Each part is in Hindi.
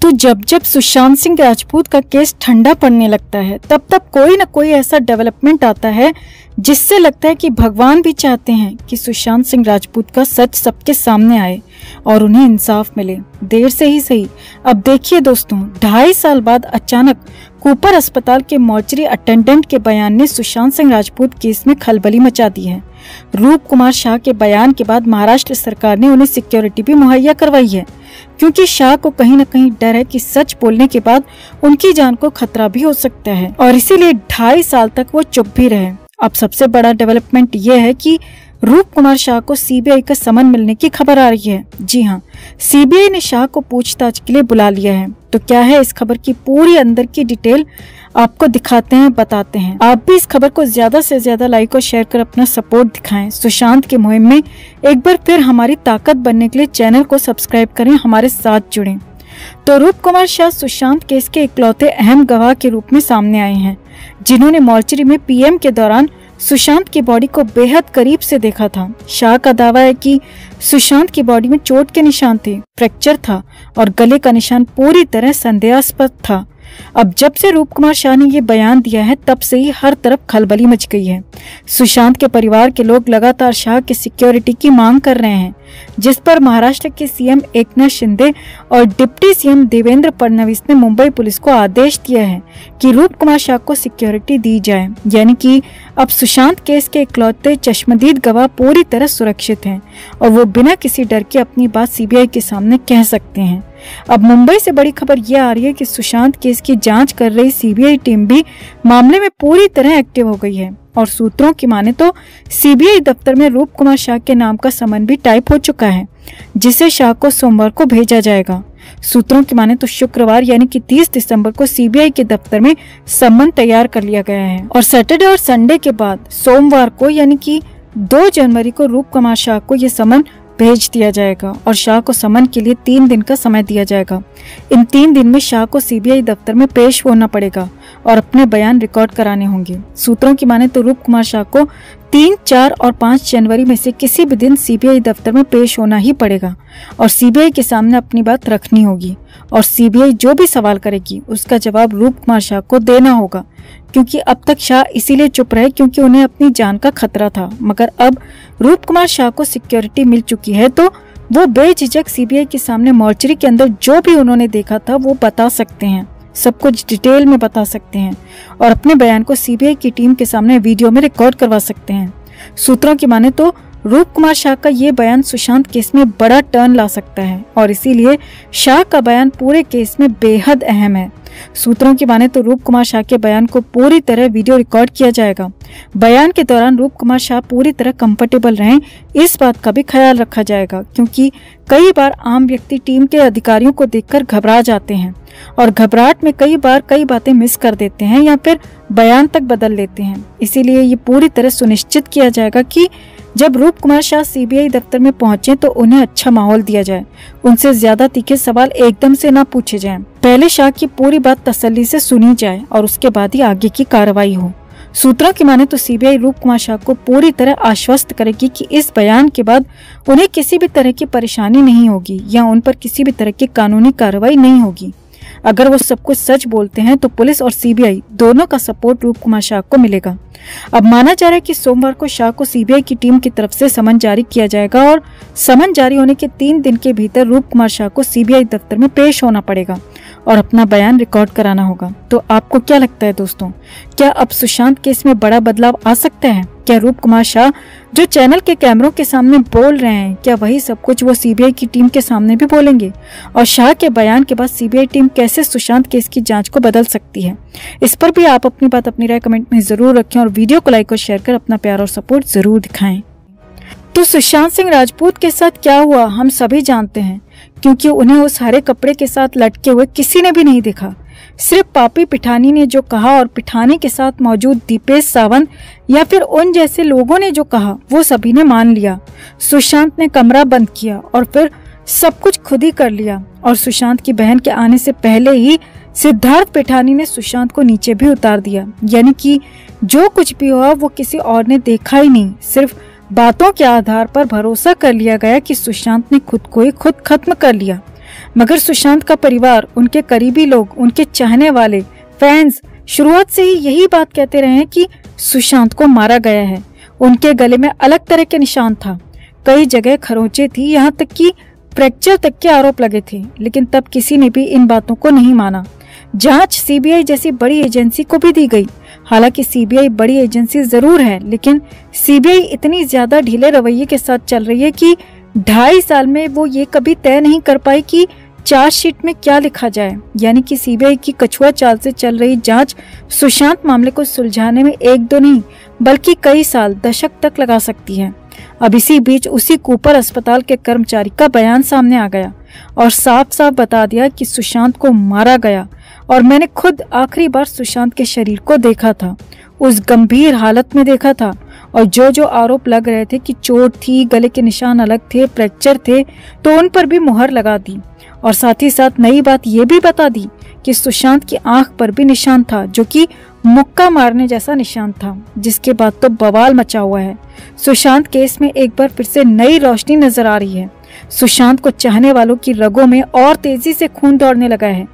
तो जब जब सुशांत सिंह राजपूत का केस ठंडा पड़ने लगता है तब तब कोई न कोई ऐसा डेवलपमेंट आता है जिससे लगता है कि भगवान भी चाहते हैं कि सुशांत सिंह राजपूत का सच सबके सामने आए और उन्हें इंसाफ मिले, देर से ही सही। अब देखिए दोस्तों, 2.5 साल बाद अचानक कूपर अस्पताल के मॉर्चरी अटेंडेंट के बयान ने सुशांत सिंह राजपूत केस में खलबली मचा दी है। रूप कुमार शाह के बयान के बाद महाराष्ट्र सरकार ने उन्हें सिक्योरिटी भी मुहैया करवाई है, क्योंकि शाह को कहीं न कहीं डर है कि सच बोलने के बाद उनकी जान को खतरा भी हो सकता है और इसीलिए 2.5 साल तक वो चुप भी रहे। अब सबसे बड़ा डेवलपमेंट ये है कि रूप कुमार शाह को सीबीआई का समन मिलने की खबर आ रही है। जी हाँ, सीबीआई ने शाह को पूछताछ के लिए बुला लिया है। तो क्या है इस खबर की पूरी अंदर की डिटेल, आपको दिखाते हैं, बताते हैं। आप भी इस खबर को ज्यादा से ज्यादा लाइक और शेयर कर अपना सपोर्ट दिखाएं। सुशांत की मुहिम में एक बार फिर हमारी ताकत बनने के लिए चैनल को सब्सक्राइब करें, हमारे साथ जुड़ें। तो रूप कुमार शाह सुशांत केस के इकलौते अहम गवाह के रूप में सामने आए हैं, जिन्होंने मॉर्चरी में पीएम के दौरान सुशांत की बॉडी को बेहद करीब से देखा था। शाह का दावा है कि सुशांत की बॉडी में चोट के निशान थे, फ्रैक्चर था और गले का निशान पूरी तरह संदेहास्पद था। अब जब से रूप कुमार शाह ने ये बयान दिया है तब से ही हर तरफ खलबली मच गई है। सुशांत के परिवार के लोग लगातार शाह की सिक्योरिटी की मांग कर रहे हैं, जिस पर महाराष्ट्र के सीएम एकनाथ शिंदे और डिप्टी सीएम देवेंद्र फडणवीस ने मुंबई पुलिस को आदेश दिया है कि रूप कुमार शाह को सिक्योरिटी दी जाए। यानी कि अब सुशांत केस के इकलौते चश्मदीद गवाह पूरी तरह सुरक्षित हैं और वो बिना किसी डर के अपनी बात सीबीआई के सामने कह सकते हैं। अब मुंबई से बड़ी खबर यह आ रही है कि सुशांत केस की जांच कर रही सीबीआई टीम भी मामले में पूरी तरह एक्टिव हो गई है और सूत्रों की माने तो सीबीआई दफ्तर में रूप कुमार शाह के नाम का समन भी टाइप हो चुका है, जिसे शाह को सोमवार को भेजा जाएगा। सूत्रों की माने तो शुक्रवार यानी कि 30 दिसंबर को सीबीआई के दफ्तर में समन तैयार कर लिया गया है और सैटरडे और संडे के बाद सोमवार को यानी कि 2 जनवरी को रूप कुमार शाह को ये समन भेज दिया जाएगा और शाह को समन के लिए 3 दिन का समय दिया जाएगा। इन 3 दिन में शाह को सीबीआई दफ्तर में पेश होना पड़ेगा और अपने बयान रिकॉर्ड कराने होंगे। सूत्रों की माने तो रूप कुमार शाह को 3, 4 और 5 जनवरी में से किसी भी दिन सीबीआई दफ्तर में पेश होना ही पड़ेगा और सीबीआई के सामने अपनी बात रखनी होगी और सीबीआई जो भी सवाल करेगी उसका जवाब रूप कुमार शाह को देना होगा, क्योंकि अब तक शाह इसीलिए चुप रहे क्योंकि उन्हें अपनी जान का खतरा था। मगर अब रूप कुमार शाह को सिक्योरिटी मिल चुकी है तो वो बेझिझक सीबीआई के सामने मॉर्चरी के अंदर जो भी उन्होंने देखा था वो बता सकते हैं, सब कुछ डिटेल में बता सकते हैं और अपने बयान को सीबीआई की टीम के सामने वीडियो में रिकॉर्ड करवा सकते हैं। सूत्रों की माने तो रूप कुमार शाह का ये बयान सुशांत केस में बड़ा टर्न ला सकता है और इसीलिए शाह का बयान पूरे केस में बेहद अहम है। सूत्रों की माने तो रूप कुमार शाह के बयान को पूरी तरह वीडियो रिकॉर्ड किया जाएगा। बयान के दौरान रूप कुमार शाह पूरी तरह कंफर्टेबल रहें, इस बात का भी ख्याल रखा जाएगा, क्योंकि कई बार आम व्यक्ति टीम के अधिकारियों को देखकर घबरा जाते हैं और घबराहट में कई बार कई बातें मिस कर देते हैं या फिर बयान तक बदल लेते हैं। इसीलिए ये पूरी तरह सुनिश्चित किया जाएगा कि जब रूप कुमार शाह सीबीआई दफ्तर में पहुंचे तो उन्हें अच्छा माहौल दिया जाए, उनसे ज्यादा तीखे सवाल एकदम से ना पूछे जाएं। पहले शाह की पूरी बात तसल्ली से सुनी जाए और उसके बाद ही आगे की कार्रवाई हो। सूत्रों की माने तो सीबीआई रूप कुमार शाह को पूरी तरह आश्वस्त करेगी कि इस बयान के बाद उन्हें किसी भी तरह की परेशानी नहीं होगी या उन पर किसी भी तरह की कानूनी कार्रवाई नहीं होगी। अगर वो सब कुछ सच बोलते हैं तो पुलिस और सीबीआई दोनों का सपोर्ट रूप कुमार शाह को मिलेगा। अब माना जा रहा है कि सोमवार को शाह को सीबीआई की टीम की तरफ से समन जारी किया जाएगा और समन जारी होने के 3 दिन के भीतर रूप कुमार शाह को सीबीआई दफ्तर में पेश होना पड़ेगा और अपना बयान रिकॉर्ड कराना होगा। तो आपको क्या लगता है दोस्तों, क्या अब सुशांत केस में बड़ा बदलाव आ सकता है? क्या रूप कुमार शाह जो चैनल के कैमरों के सामने बोल रहे हैं, क्या वही सब कुछ वो सीबीआई की टीम के सामने भी बोलेंगे? और शाह के बयान के बाद सीबीआई टीम कैसे सुशांत केस की जांच को बदल सकती है? इस पर भी आप अपनी बात, अपनी राय कमेंट में जरूर रखें और वीडियो को लाइक और शेयर कर अपना प्यार और सपोर्ट जरूर दिखाएं। तो सुशांत सिंह राजपूत के साथ क्या हुआ हम सभी जानते हैं, क्योंकि उन्हें उस हरे कपड़े के साथ लटके हुए किसी ने भी नहीं देखा। सिर्फ पापी पिठानी ने जो कहा और पिठानी के साथ मौजूद दीपेश सावंत या फिर उन जैसे लोगों ने जो कहा वो सभी ने मान लिया। सुशांत ने कमरा बंद किया और फिर सब कुछ खुद ही कर लिया और सुशांत की बहन के आने से पहले ही सिद्धार्थ पिठानी ने सुशांत को नीचे भी उतार दिया। यानी कि जो कुछ भी हुआ वो किसी और ने देखा ही नहीं, सिर्फ बातों के आधार पर भरोसा कर लिया गया कि सुशांत ने खुद को ही खुद खत्म कर लिया। मगर सुशांत का परिवार, उनके करीबी लोग, उनके चाहने वाले, फैंस शुरुआत से ही यही बात कहते रहे हैं कि सुशांत को मारा गया है। उनके गले में अलग तरह के निशान था, कई जगह खरोंचे थी, यहाँ तक कि फ्रैक्चर तक के आरोप लगे थे, लेकिन तब किसी ने भी इन बातों को नहीं माना। जांच सीबीआई जैसी बड़ी एजेंसी को भी दी गई। हालांकि सीबीआई बड़ी एजेंसी जरूर है, लेकिन सीबीआई इतनी ज्यादा ढीले रवैये के साथ चल रही है कि 2.5 साल में वो ये कभी तय नहीं कर पाई कि चार्जशीट में क्या लिखा जाए। यानी कि सीबीआई की कछुआ चाल से चल रही जांच सुशांत मामले को सुलझाने में 1-2 नहीं बल्कि कई साल, दशक तक लगा सकती है। अब इसी बीच उसी कूपर अस्पताल के कर्मचारी का बयान सामने आ गया और साफ साफ बता दिया कि सुशांत को मारा गया और मैंने खुद आखिरी बार सुशांत के शरीर को देखा था, उस गंभीर हालत में देखा था। और जो आरोप लग रहे थे कि चोट थी, गले के निशान अलग थे, फ्रैक्चर थे, तो उन पर भी मुहर लगा दी। और साथ ही साथ नई बात ये भी बता दी कि सुशांत की आंख पर भी निशान था, जो कि मुक्का मारने जैसा निशान था, जिसके बाद तो बवाल मचा हुआ है। सुशांत केस में एक बार फिर से नई रोशनी नजर आ रही है। सुशांत को चाहने वालों की रगों में और तेजी से खून दौड़ने लगा है,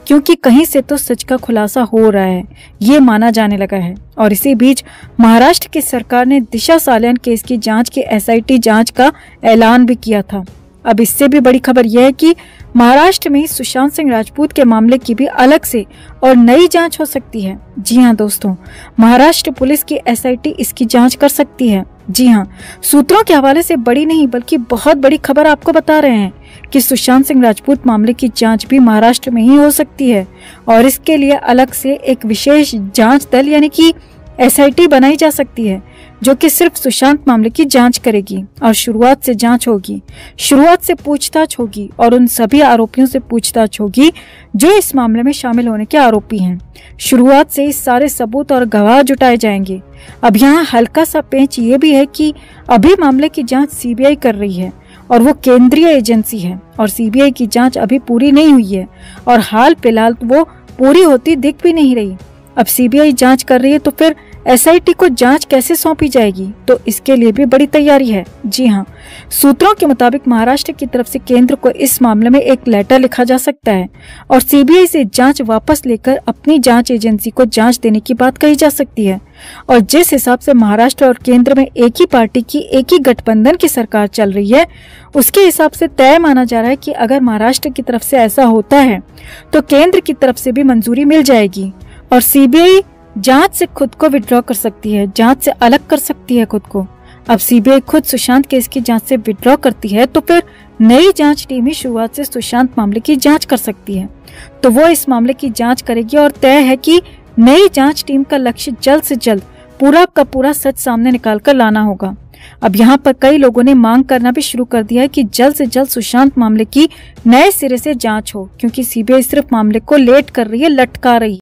क्योंकि कहीं से तो सच का खुलासा हो रहा है, ये माना जाने लगा है। और इसी बीच महाराष्ट्र की सरकार ने दिशा सालियान केस की जांच की एसआईटी जांच का ऐलान भी किया था। अब इससे भी बड़ी खबर यह है कि महाराष्ट्र में सुशांत सिंह राजपूत के मामले की भी अलग से और नई जांच हो सकती है। जी हाँ दोस्तों, महाराष्ट्र पुलिस की एसआईटी इसकी जांच कर सकती है। जी हाँ, सूत्रों के हवाले से बड़ी नहीं बल्कि बहुत बड़ी खबर आपको बता रहे हैं कि सुशांत सिंह राजपूत मामले की जांच भी महाराष्ट्र में ही हो सकती है और इसके लिए अलग से एक विशेष जांच दल यानी कि एसआईटी बनाई जा सकती है, जो कि सिर्फ सुशांत मामले की जांच करेगी। और शुरुआत से जांच होगी, शुरुआत से पूछताछ होगी और उन सभी आरोपियों से पूछताछ होगी जो इस मामले में शामिल होने के आरोपी हैं। शुरुआत से ही सारे सबूत और गवाह जुटाए जाएंगे। अब यहाँ हल्का सा पेंच ये भी है कि अभी मामले की जांच सीबीआई कर रही है और वो केंद्रीय एजेंसी है और सीबीआई की जांच अभी पूरी नहीं हुई है और हाल फिलहाल वो पूरी होती दिख भी नहीं रही। अब सीबीआई जांच कर रही है तो फिर एसआईटी को जांच कैसे सौंपी जाएगी, तो इसके लिए भी बड़ी तैयारी है। जी हाँ, सूत्रों के मुताबिक महाराष्ट्र की तरफ से केंद्र को इस मामले में एक लेटर लिखा जा सकता है और सीबीआई से जांच वापस लेकर अपनी जांच एजेंसी को जांच देने की बात कही जा सकती है। और जिस हिसाब से महाराष्ट्र और केंद्र में एक ही पार्टी की, एक ही गठबंधन की सरकार चल रही है, उसके हिसाब से तय माना जा रहा है कि अगर महाराष्ट्र की तरफ से ऐसा होता है तो केंद्र की तरफ से भी मंजूरी मिल जाएगी और सीबीआई जांच से खुद को विड्रॉ कर सकती है, जांच से अलग कर सकती है खुद को। अब सीबीआई खुद सुशांत केस की जांच से विड्रॉ करती है तो फिर नई जांच टीम ही शुरुआत से सुशांत मामले की जांच कर सकती है। तो वो इस मामले की जांच करेगी और तय है कि नई जांच टीम का लक्ष्य जल्द से जल्द पूरा का पूरा सच सामने निकाल कर लाना होगा। अब यहाँ पर कई लोगों ने मांग करना भी शुरू कर दिया है कि जल्द से जल्द सुशांत मामले की नए सिरे से जांच हो, क्योंकि सीबीआई सिर्फ मामले को लेट कर रही है, लटका रही है।